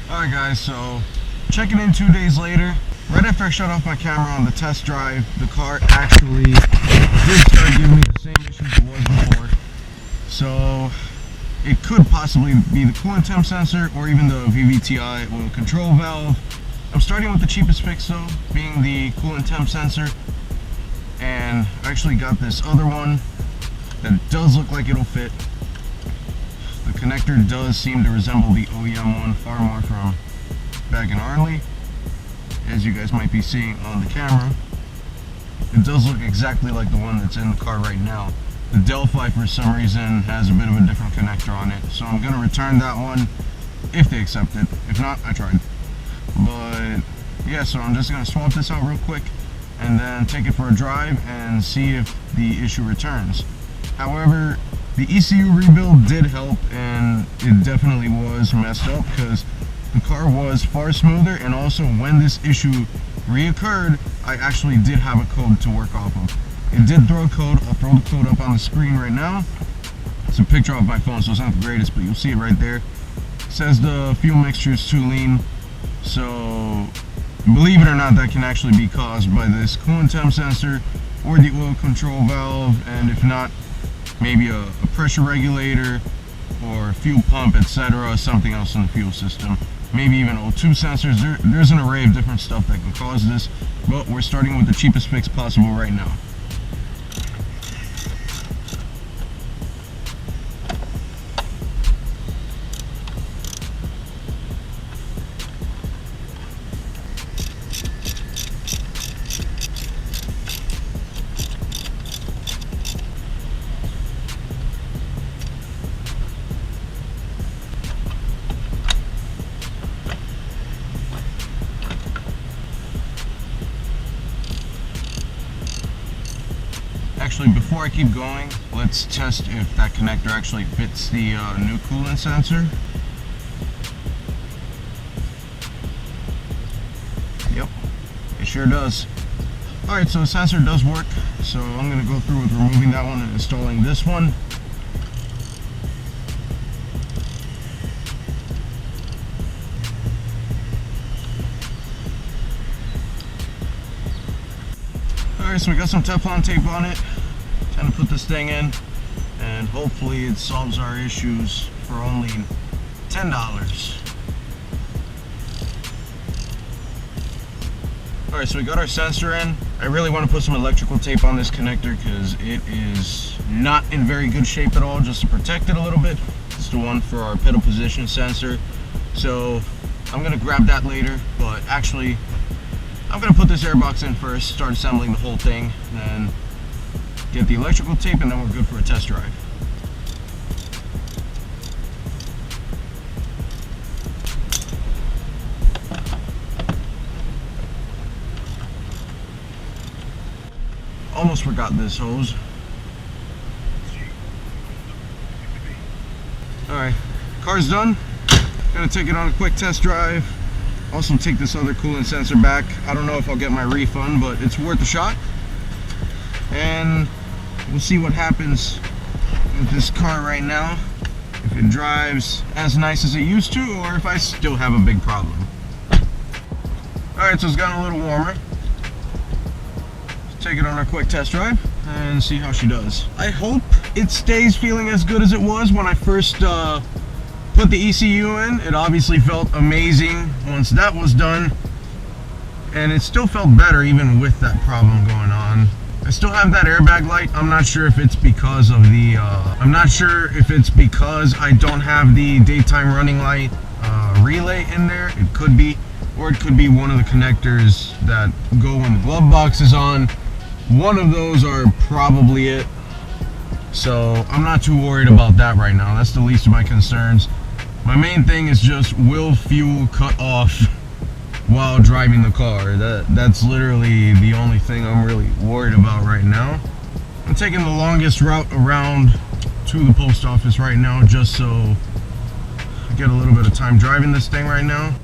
Alright guys, so checking in 2 days later. Right after I shut off my camera on the test drive, the car actually did start giving me the same issues it was before. So it could possibly be the coolant temp sensor or even the VVTi oil control valve. I'm starting with the cheapest fix though, being the coolant temp sensor. And I actually got this other one that does look like it'll fit. The connector does seem to resemble the OEM one far more from back in Arley, as you guys might be seeing on the camera. It does look exactly like the one that's in the car right now. The Delphi for some reason has a bit of a different connector on it, so I'm going to return that one if they accept it. If not, I tried. But yeah, so I'm just going to swap this out real quick and then take it for a drive and see if the issue returns. However, the ECU rebuild did help, and it definitely was messed up because the car was far smoother, and also when this issue reoccurred, I actually did have a code to work off of. It did throw a code. I'll throw the code up on the screen right now. It's a picture of my phone, so it's not the greatest, but you'll see it right there. It says the fuel mixture is too lean, so believe it or not, that can actually be caused by this coolant temp sensor or the oil control valve, and if not, maybe a pressure regulator or fuel pump, etc., something else in the fuel system, maybe even O2 sensors. There's an array of different stuff that can cause this, but we're starting with the cheapest fix possible right now. Actually, before I keep going, let's test if that connector actually fits the new coolant sensor. Yep, it sure does. Alright, so the sensor does work, so I'm going to go through with removing that one and installing this one. Alright, so we got some Teflon tape on it. Time to put this thing in, and hopefully it solves our issues for only $10. Alright, so we got our sensor in. I really want to put some electrical tape on this connector because it is not in very good shape at all, just to protect it a little bit. It's the one for our pedal position sensor. So I'm going to grab that later, but actually I'm going to put this airbox in first, start assembling the whole thing, then get the electrical tape, and then we're good for a test drive. Almost forgot this hose. Alright, car's done. Gonna take it on a quick test drive. Also take this other coolant sensor back. I don't know if I'll get my refund, but it's worth a shot. And we'll see what happens with this car right now. If it drives as nice as it used to, or if I still have a big problem. Alright, so it's gotten a little warmer. Let's take it on a quick test drive and see how she does. I hope it stays feeling as good as it was when I first put the ECU in. It obviously felt amazing once that was done, and it still felt better even with that problem going on. I still have that airbag light. I'm not sure if it's because of the because I don't have the daytime running light relay in there. It could be, or it could be one of the connectors that go when the glove box is on. One of those are probably it. So I'm not too worried about that right now. That's the least of my concerns. My main thing is just, will fuel cut off while driving the car? That's literally the only thing I'm really worried about right now. I'm taking the longest route around to the post office right now, just so I get a little bit of time driving this thing right now.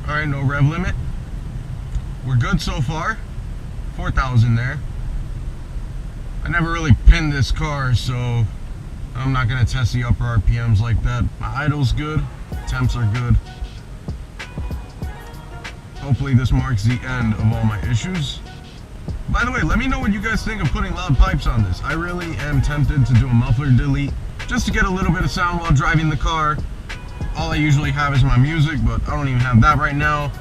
Alright, no rev limit. We're good so far. 4,000 there. I never never really pinned this car, so I'm not gonna test the upper RPMs like that. My idle's good, temps are good. Hopefully this marks the end of all my issues. By the way, let me know what you guys think of putting loud pipes on this. I really am tempted to do a muffler delete just to get a little bit of sound while driving the car. All I usually have is my music, but I don't even have that right now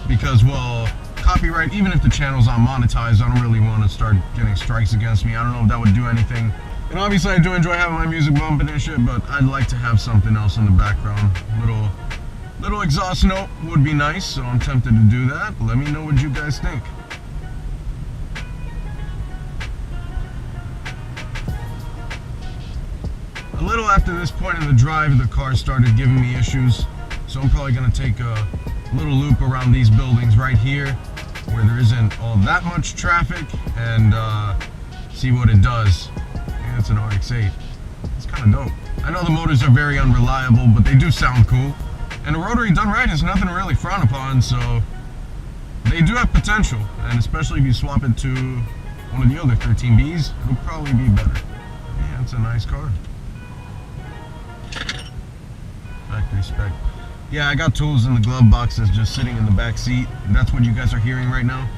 because, well, copyright, even if the channel's not monetized, I don't really want to start getting strikes against me. I don't know if that would do anything. And obviously I do enjoy having my music bumping and shit, but I'd like to have something else in the background. Little exhaust note would be nice, so I'm tempted to do that. Let me know what you guys think. A little after this point in the drive, the car started giving me issues, so I'm probably going to take a little loop around these buildings right here where there isn't all that much traffic and see what it does. Yeah, it's an RX-8. It's kind of dope. I know the motors are very unreliable, but they do sound cool. And a rotary done right is nothing to really frown upon, so they do have potential. And especially if you swap it to one of the other 13Bs, it'll probably be better. Yeah, it's a nice car. Factory spec. Yeah, I got tools in the glove boxes just sitting in the back seat. That's what you guys are hearing right now.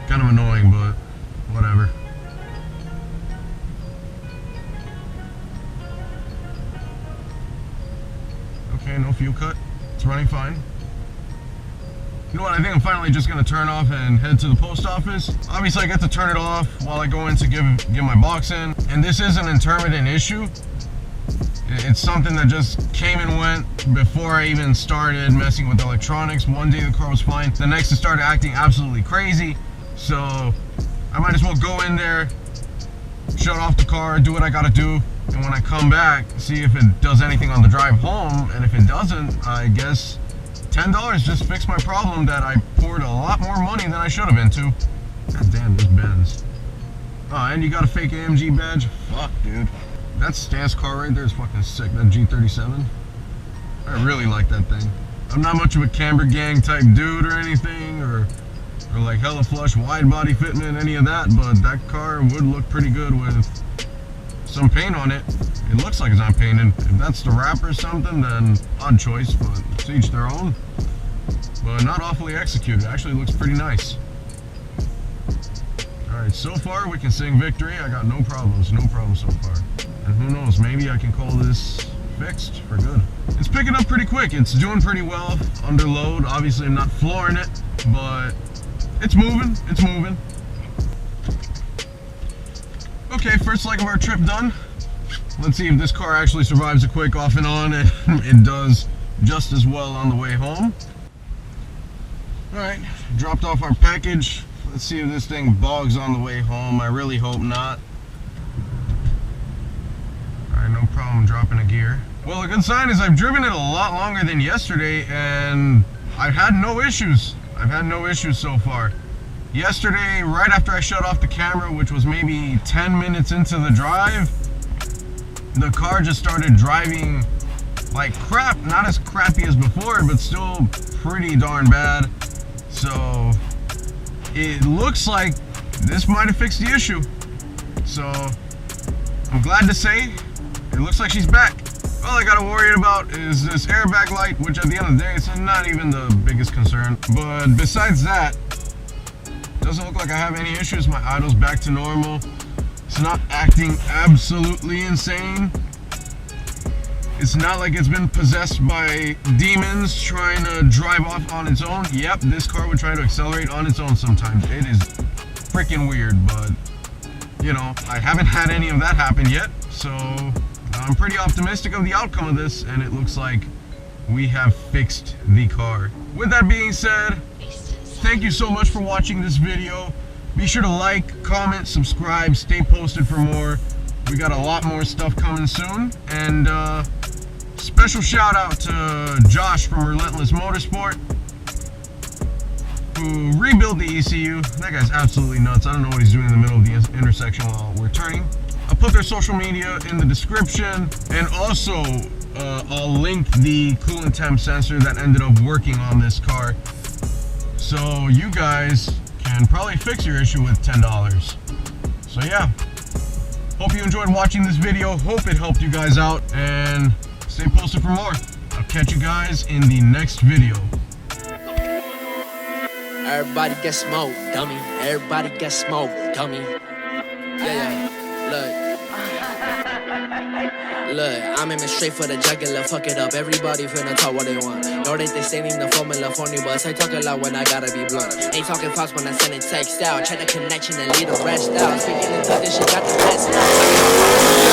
Kind of annoying, but whatever. Okay, no fuel cut. It's running fine. You know what, I think I'm finally just going to turn off and head to the post office. Obviously, I get to turn it off while I go in to give my box in. And this is an intermittent issue. It's something that just came and went before I even started messing with electronics. One day the car was fine. The next it started acting absolutely crazy. So I might as well go in there, shut off the car, do what I got to do. And when I come back, see if it does anything on the drive home. And if it doesn't, I guess $10 just fixed my problem that I poured a lot more money than I should have into. God damn, this Benz. Oh, and you got a fake AMG badge? Fuck, dude. That stance car right there is fucking sick. That G37. I really like that thing. I'm not much of a camber gang type dude or anything, or like hella flush wide body fitment, any of that, but that car would look pretty good with some paint on it. It looks like it's not painted. If that's the wrap or something, then odd choice, but to each their own. But not awfully executed. Actually looks pretty nice. Alright, so far we can sing victory. I got no problems so far. And who knows, maybe I can call this fixed for good. It's picking up pretty quick. It's doing pretty well under load. Obviously I'm not flooring it, but it's moving. It's moving. Okay, first leg of our trip done. Let's see if this car actually survives a quick off and on, and it does just as well on the way home. Alright, dropped off our package. Let's see if this thing bogs on the way home. I really hope not. Alright, no problem dropping a gear. Well, a good sign is I've driven it a lot longer than yesterday, and I've had no issues. I've had no issues so far. Yesterday, right after I shut off the camera, which was maybe 10 minutes into the drive, the car just started driving like crap. Not as crappy as before, but still pretty darn bad. So it looks like this might have fixed the issue. So I'm glad to say it looks like she's back. All I gotta worry about is this airbag light, which at the end of the day, it's not even the biggest concern. But besides that, doesn't look like I have any issues. My idle's back to normal. It's not acting absolutely insane. It's not like it's been possessed by demons trying to drive off on its own. Yep, this car would try to accelerate on its own sometimes. It is freaking weird, but you know, I haven't had any of that happen yet. So I'm pretty optimistic of the outcome of this, and it looks like we have fixed the car. With that being said, thank you so much for watching this video. Be sure to like, comment, subscribe, stay posted for more. We got a lot more stuff coming soon. And special shout out to Josh from Relentless Motorsports, who rebuilt the ECU. That guy's absolutely nuts. I don't know what he's doing in the middle of the intersection while we're turning. I'll put their social media in the description, and also I'll link the coolant temp sensor that ended up working on this car, so you guys can and probably fix your issue with $10. So yeah, hope you enjoyed watching this video. Hope it helped you guys out, and stay posted for more. I'll catch you guys in the next video. Everybody get smoked, dummy. Everybody get smoked, dummy. Yeah, look, I'm aiming straight for the jugular, fuck it up. Everybody finna talk what they want. Know they stating the formula for me, but I talk a lot when I gotta be blunt. Ain't talking fast when I send it text out. Check the connection and leave the rest out. Speaking into this shit, got the best.